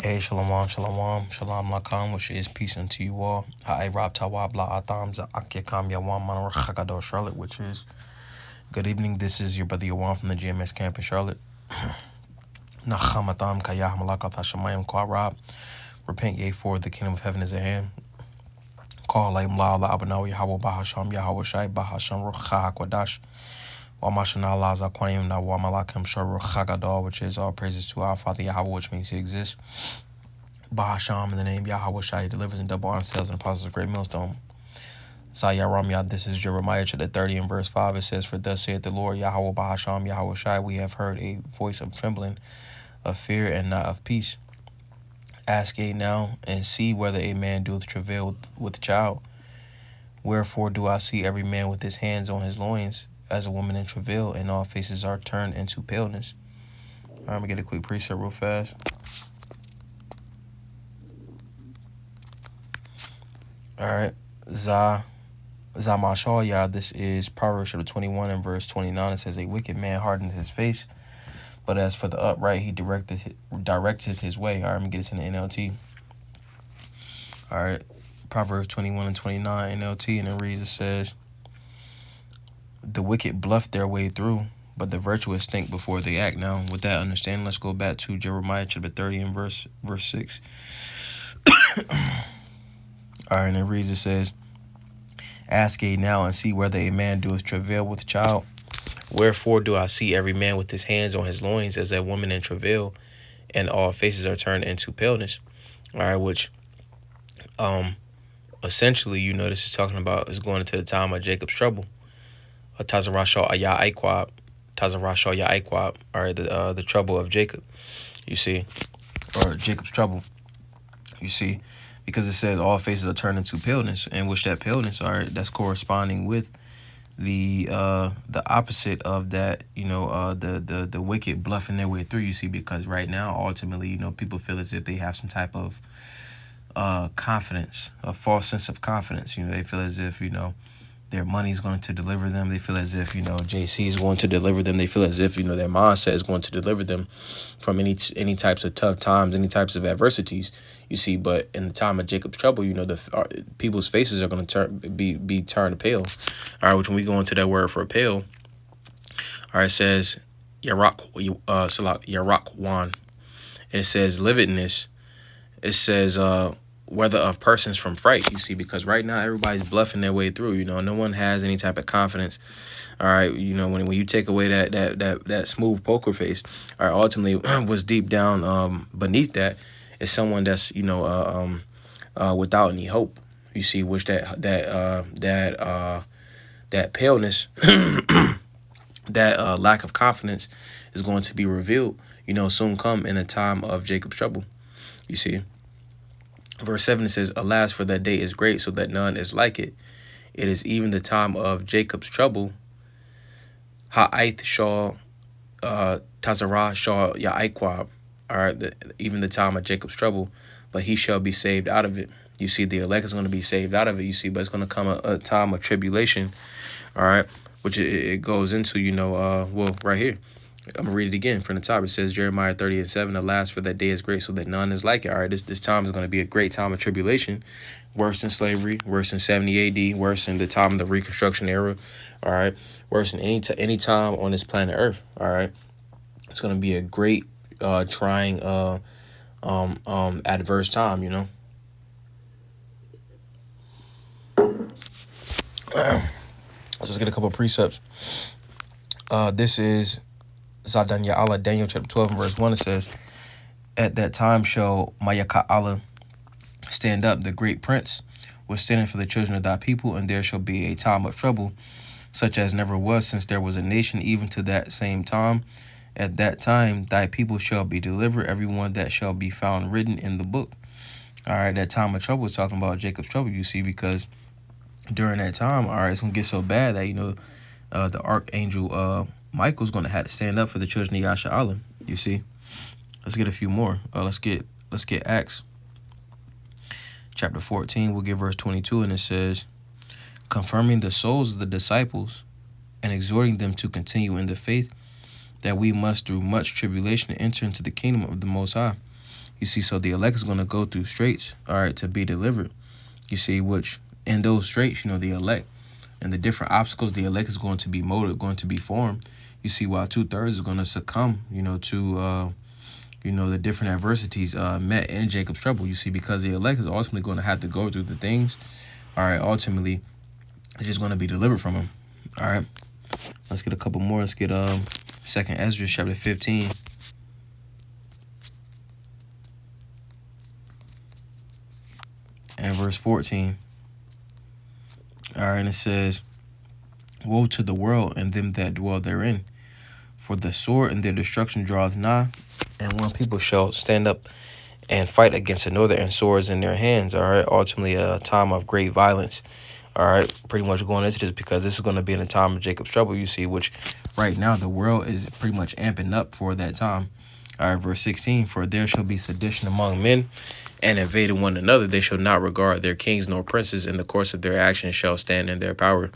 Hey, shalom, shalom, shalom lakam, which is peace unto you all. Ha'ay rab tawab la atam za'akekam yawam manor chagado Charlotte, which is good evening. This is your brother Yawan from the GMS camp in Charlotte. Nachamatam kayah malakat hashemayim kwa rab. Repent ye, for the kingdom of heaven is at hand. Call laim la la abanawi Yahweh bahasham Yahweh shai bahasham rucha hakwadash. Wamashana la zakwanim na wamalakim shar rucha gadol, which is all praises to our Father Yahweh, which means he exists. Bahasham, in the name Yahweh Shai, delivers in double honor sales and apostles of great millstone. Sayaram Yah, this is Jeremiah chapter 30 and verse 5. It says, For thus saith the Lord Yahweh Bahasham Yahweh Shai, we have heard a voice of trembling, of fear, and not of peace. Ask ye now, and see whether a man doeth travail with child. Wherefore do I see every man with his hands on his loins, as a woman in travail, and all faces are turned into paleness. All right, I'm going to get a quick precept real fast. All right, Zamashal, this is Proverbs chapter 21 and verse 29. It says, A wicked man hardened his face, but as for the upright, he directeth his way. All right, I'm going to get this in the NLT. All right, Proverbs 21 and 29 NLT, and it reads, it says, The wicked bluff their way through, but the virtuous think before they act. Now, with that understanding, let's go back to Jeremiah chapter 30 and verse 6. All right, and it reads, it says, Ask ye now, and see whether a man doeth travail with child. Wherefore do I see every man with his hands on his loins, as a woman in travail, and all faces are turned into paleness. All right, which essentially, this is talking about is going into the time of Jacob's trouble. Tazarashal Ayah Aikwab. Tazarashal Ya Aikwab. All right, the trouble of Jacob, you see, or Jacob's trouble, you see, because it says all faces are turned into paleness, and which that paleness, all right, that's corresponding with the opposite of that, the wicked bluffing their way through, you see, because right now, ultimately, people feel as if they have some type of confidence, a false sense of confidence. They feel as if, their money's going to deliver them. They feel as if, JC is going to deliver them. They feel as if, their mindset is going to deliver them from any types of tough times, any types of adversities, you see. But in the time of Jacob's trouble, people's faces are going to be turned pale. All right, which when we go into that word for pale, all right, it says Yarak Wan. And it says lividness. It says whether of persons from fright, you see, because right now everybody's bluffing their way through. No one has any type of confidence. All right, when you take away that smooth poker face, all right, ultimately what's deep down beneath that is someone that's without any hope. You see, which that paleness, that lack of confidence is going to be revealed, soon come in a time of Jacob's trouble. You see. Verse 7, it says, Alas, for that day is great, so that none is like it. It is even the time of Jacob's trouble. Ha'aith shah tazarah shah ya'aikwab. All right, even the time of Jacob's trouble, but he shall be saved out of it. You see, the elect is going to be saved out of it, you see, but it's going to come a time of tribulation, all right, which it goes into, right here. I'm going to read it again from the top. It says, Jeremiah 30 and 7, Alas, for that day is great, so that none is like it. All right, this time is going to be a great time of tribulation, worse than slavery, worse than 70 AD, worse than the time of the Reconstruction era, all right, worse than any time on this planet Earth, all right. It's going to be a great, trying, adverse time, Let's get a couple of precepts. This is Zadanya Allah, Daniel chapter 12 and verse 1, it says, At that time shall Mayaka Allah stand up, the great prince, was standing for the children of thy people, and there shall be a time of trouble, such as never was since there was a nation, even to that same time. At that time thy people shall be delivered, everyone that shall be found written in the book. All right, that time of trouble is talking about Jacob's trouble, you see, because during that time, all right, it's going to get so bad that, the archangel Michael's going to have to stand up for the children of Yasha Allah, you see. Let's get a few more. Let's get Acts chapter 14. We'll get verse 22, and it says, Confirming the souls of the disciples and exhorting them to continue in the faith, that we must through much tribulation enter into the kingdom of the Most High. You see, so the elect is going to go through straits, all right, to be delivered. You see, which in those straits, the elect and the different obstacles, the elect is going to be molded, going to be formed. You see, while 2/3 is going to succumb, to the different adversities met in Jacob's trouble. You see, because the elect is ultimately going to have to go through the things. All right, ultimately, it's just going to be delivered from him. All right, let's get a couple more. Let's get 2nd Ezra chapter 15. And verse 14. All right, and it says, "Woe to the world and them that dwell therein, for the sword and their destruction draweth nigh, and one people shall stand up and fight against another, and swords in their hands." All right, ultimately a time of great violence. All right, pretty much going into this because this is going to be in the time of Jacob's trouble, you see, which right now the world is pretty much amping up for that time. All right, verse 16, "For there shall be sedition among men, and invading one another. They shall not regard their kings nor princes. In the course of their actions shall stand in their power."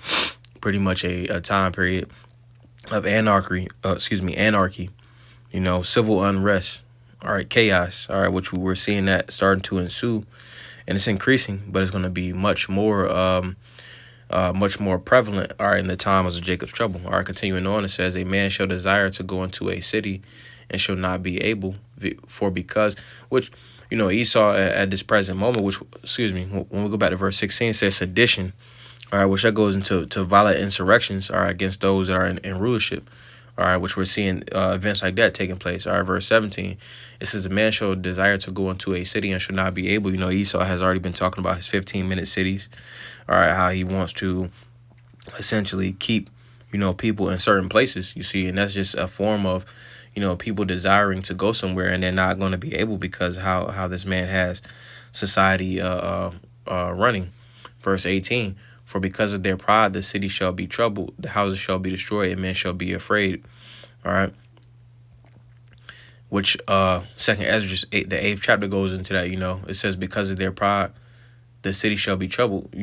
Pretty much a time period of anarchy, civil unrest, all right, chaos, all right, which we're seeing that starting to ensue, and it's increasing, but it's going to be much more prevalent, all right, in the times of Jacob's trouble. All right, continuing on, it says, "A man shall desire to go into a city and shall not be able, for because," which, Esau at this present moment, when we go back to verse 16, it says sedition, all right, which that goes into violent insurrections, all right, against those that are in rulership, all right, which we're seeing events like that taking place. All right, verse 17, it says, "A man shall desire to go into a city and shall not be able." Esau has already been talking about his 15-minute cities, all right, how he wants to essentially keep, people in certain places, you see, and that's just a form of, people desiring to go somewhere and they're not going to be able because how this man has society running. Verse 18, "For because of their pride, the city shall be troubled, the houses shall be destroyed, and men shall be afraid." All right. Which 2nd Ezra, the 8th chapter goes into that, it says, "Because of their pride, the city shall be troubled."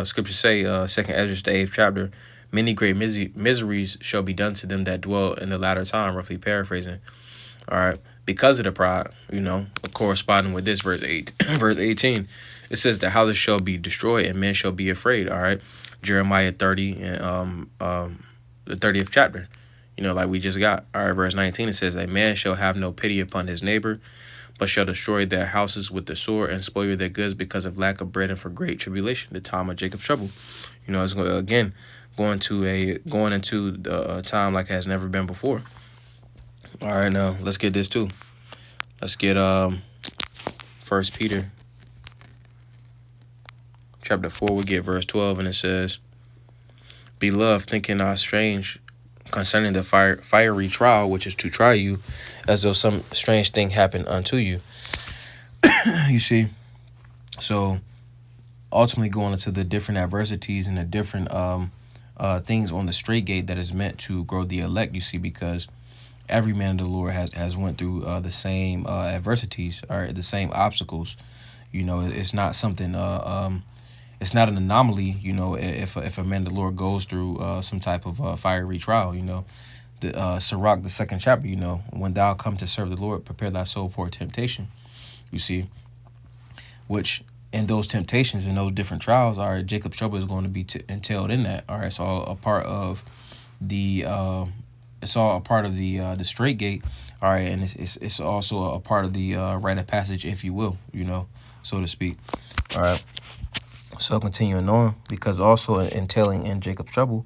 Scriptures say, 2nd Ezra, the 8th chapter, "Many great miseries shall be done to them that dwell in the latter time," roughly paraphrasing. All right. Because of the pride, corresponding with this verse 8, verse 18, it says, "The houses shall be destroyed and men shall be afraid." All right. Jeremiah 30 and the 30th chapter, like we just got. All right. Verse 19, it says, "A man shall have no pity upon his neighbor, but shall destroy their houses with the sword and spoil their goods because of lack of bread and for great tribulation," the time of Jacob's trouble. It's again going into a time like has never been before. All right, now let's get this too. Let's get 1 Peter chapter 4. We get verse 12, and it says, "Beloved, thinking not strange concerning the fiery trial, which is to try you, as though some strange thing happened unto you." You see, so ultimately going into the different adversities and the different things on the straight gate that is meant to grow the elect, you see, because every man of the Lord has went through the same adversities, or the same obstacles. It's not something, it's not an anomaly, if a man of the Lord goes through some type of fiery trial. The Sirach, the 2nd chapter, "When thou come to serve the Lord, prepare thy soul for temptation." You see, which in those temptations and those different trials, all right, Jacob's trouble is going to be entailed in that. All right, it's all a part of the the straight gate. All right, and it's also a part of the rite of passage, if you will, so to speak. All right. So continuing on, because also entailing in Jacob's trouble,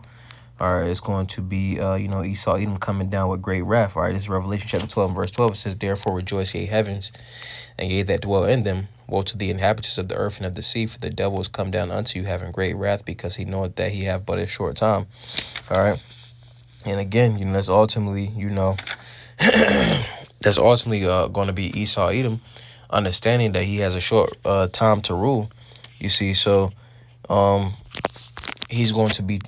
all right, it's going to be, Esau, Edom coming down with great wrath. All right, this is Revelation chapter 12, verse 12. It says, "Therefore rejoice, ye heavens, and ye that dwell in them. Woe to the inhabitants of the earth and of the sea, for the devil is come down unto you, having great wrath, because he knoweth that he have but a short time." All right. And again, that's ultimately, that's ultimately going to be Esau, Edom, understanding that he has a short time to rule. You see, so he's going to be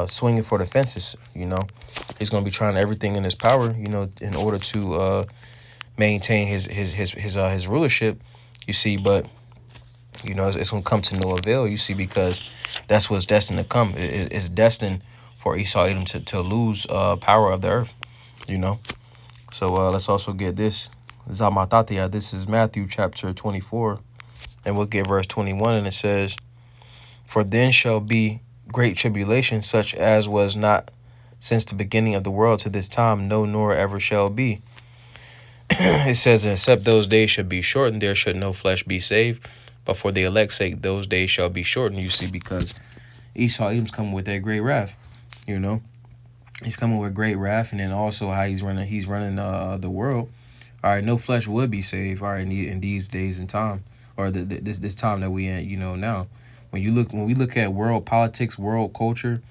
swinging for the fences. He's going to be trying everything in his power, in order to maintain his rulership. You see, but it's going to come to no avail. You see, because that's what's destined to come. It's destined for Esau Edom to lose power of the earth. So let's also get this. Zamatatia. This is Matthew chapter 24, and we'll get verse 21, and it says, "For then shall be great tribulation, such as was not since the beginning of the world to this time, no, nor ever shall be." It says, "Except those days should be shortened, there should no flesh be saved. But for the elect's sake, those days shall be shortened." You see, because Esau, Edom's coming with that great wrath. You know, he's coming with great wrath, and then also how he's running the world. All right, no flesh would be saved. All right, in these days and time, or this time that we in, now. When we look at world politics, world culture,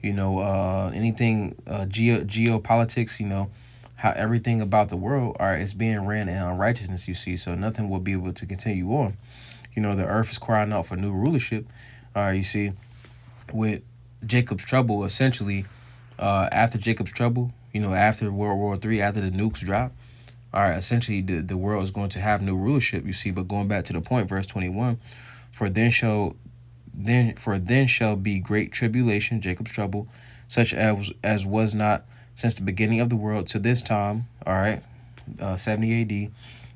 anything geopolitics, how everything about the world, all right, is being ran in unrighteousness. You see, so nothing will be able to continue on. The earth is crying out for new rulership. All right, you see, with Jacob's trouble, essentially, after Jacob's trouble, after World War III, after the nukes drop, all right, essentially the world is going to have new rulership. You see, but going back to the point, verse 21, for then shall be great tribulation, Jacob's trouble, such as was not since the beginning of the world to this time. All right, 70 A.D.,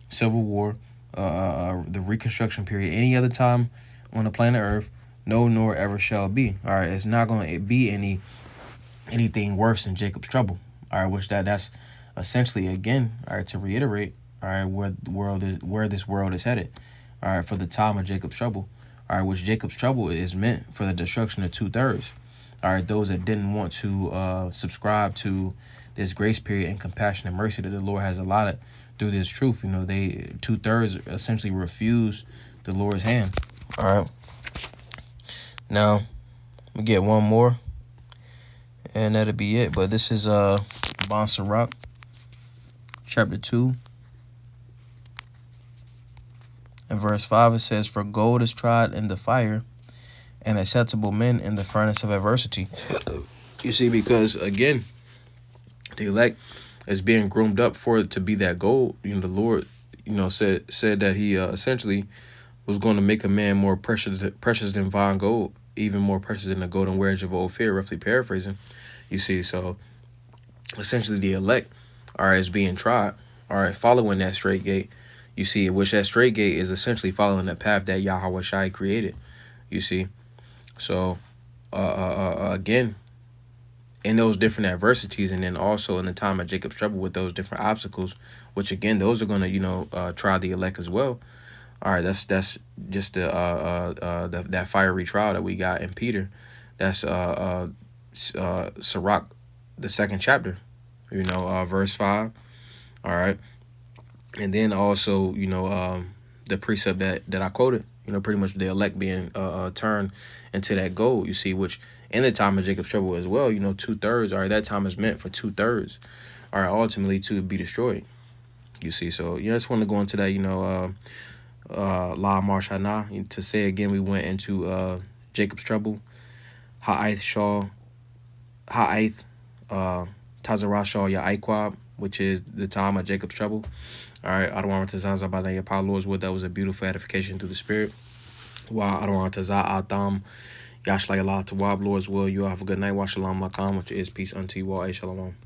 Civil War, the Reconstruction period. Any other time on the planet Earth, no, nor ever shall be. All right, it's not going to be anything worse than Jacob's trouble. All right, which that's essentially, again, all right, to reiterate, all right, where this world is headed. All right, for the time of Jacob's trouble. All right, which Jacob's trouble is meant for the destruction of 2/3. All right, those that didn't want to subscribe to this grace period and compassion and mercy that the Lord has allotted through this truth. They 2/3 essentially refuse the Lord's hand. All right. Now, we get one more, and that'll be it. But this is Bon Sirach, chapter 2. In verse 5, it says, "For gold is tried in the fire, and acceptable men in the furnace of adversity." You see, because, again, the elect is being groomed up for it to be that gold. The Lord, said that he essentially was going to make a man more precious than fine gold, even more precious than the golden wedge of Ophir, roughly paraphrasing. You see, so essentially the elect, all right, is being tried, all right, following that straight gate. You see, which that straight gate is essentially following the path that Yahweh Shai created. You see, so again, in those different adversities, and then also in the time of Jacob's trouble with those different obstacles, which again, those are going to try the elect as well. All right, that's just that fiery trial that we got in Peter. That's Sirach, the 2nd chapter, verse 5. All right. And then also, the precept that I quoted, pretty much the elect being turned into that gold, you see, which in the time of Jacob's trouble as well, 2/3, all right, that time is meant for 2/3, all right, ultimately to be destroyed, you see. So, I just want to go into that, La Marshana, to say again, we went into Jacob's trouble, Ha'aith, Tazarashah, Ya'aikwab, which is the time of Jacob's trouble. All right, Adonai Tazazah Balaya Pa, Lord's Wood, that was a beautiful edification through the Spirit. Wow, Adonai Tazah Atam, Yashlai Allah Tawab, Lord's Will. You all have a good night. Wa Shalom Lakam, which is peace unto you all. Shalom.